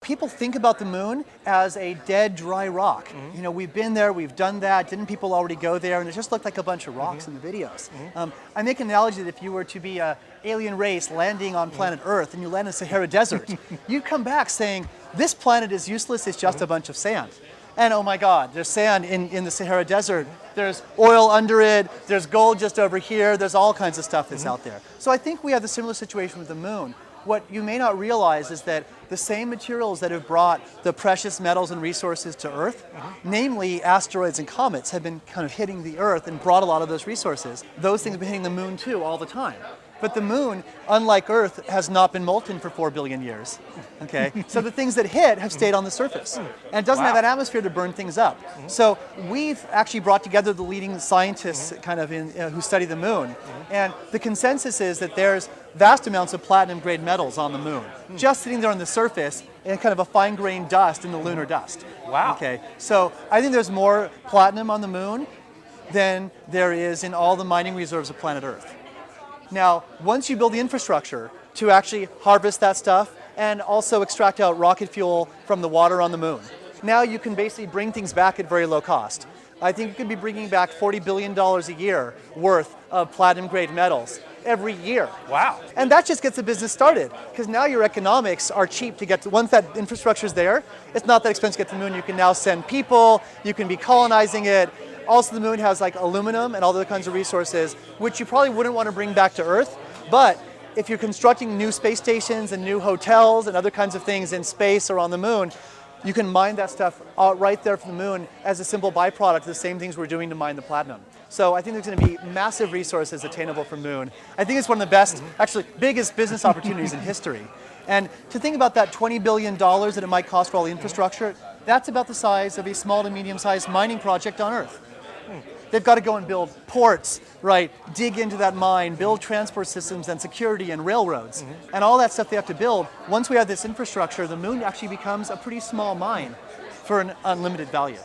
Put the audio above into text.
people think about the moon as a dead, dry rock. You know, we've been there, we've done that. Didn't people already go there? And it just looked like a bunch of rocks in the videos. I make an analogy that if you were to be an alien race landing on planet Earth and you land in the Sahara Desert, you'd come back saying, this planet is useless, it's just a bunch of sand. And oh my God, there's sand in the Sahara Desert. There's oil under it, there's gold just over here, there's all kinds of stuff that's out there. So I think we have a similar situation with the moon. What you may not realize is that the same materials that have brought the precious metals and resources to Earth, namely asteroids and comets, have been kind of hitting the Earth and brought a lot of those resources. Those things have been hitting the moon too all the time. But the moon, unlike Earth, has not been molten for 4 billion years. Okay? So the things that hit have stayed on the surface. And it doesn't have an atmosphere to burn things up. So we've actually brought together the leading scientists kind of who study the moon. And the consensus is that there's vast amounts of platinum-grade metals on the moon, just sitting there on the surface in kind of a fine-grained dust in the lunar dust. Wow. Okay? So I think there's more platinum on the moon than there is in all the mining reserves of planet Earth. Now, once you build the infrastructure to actually harvest that stuff and also extract out rocket fuel from the water on the moon, now you can basically bring things back at very low cost. I think you could be bringing back $40 billion a year worth of platinum-grade metals every year. Wow. And that just gets the business started, because now your economics are cheap to get to. Once that infrastructure is there, it's not that expensive to get to the moon. You can now send people, you can be colonizing it. Also, the moon has like aluminum and all other kinds of resources, which you probably wouldn't want to bring back to Earth. But if you're constructing new space stations and new hotels and other kinds of things in space or on the moon, you can mine that stuff right there from the moon as a simple byproduct of the same things we're doing to mine the platinum. So I think there's going to be massive resources attainable from moon. I think it's one of the best, actually biggest business opportunities in history. And to think about that $20 billion that it might cost for all the infrastructure, that's about the size of a small to medium-sized mining project on Earth. They've got to go and build ports, right? Dig into that mine, build transport systems and security and railroads. And all that stuff they have to build. Once we have this infrastructure, the moon actually becomes a pretty small mine for an unlimited value.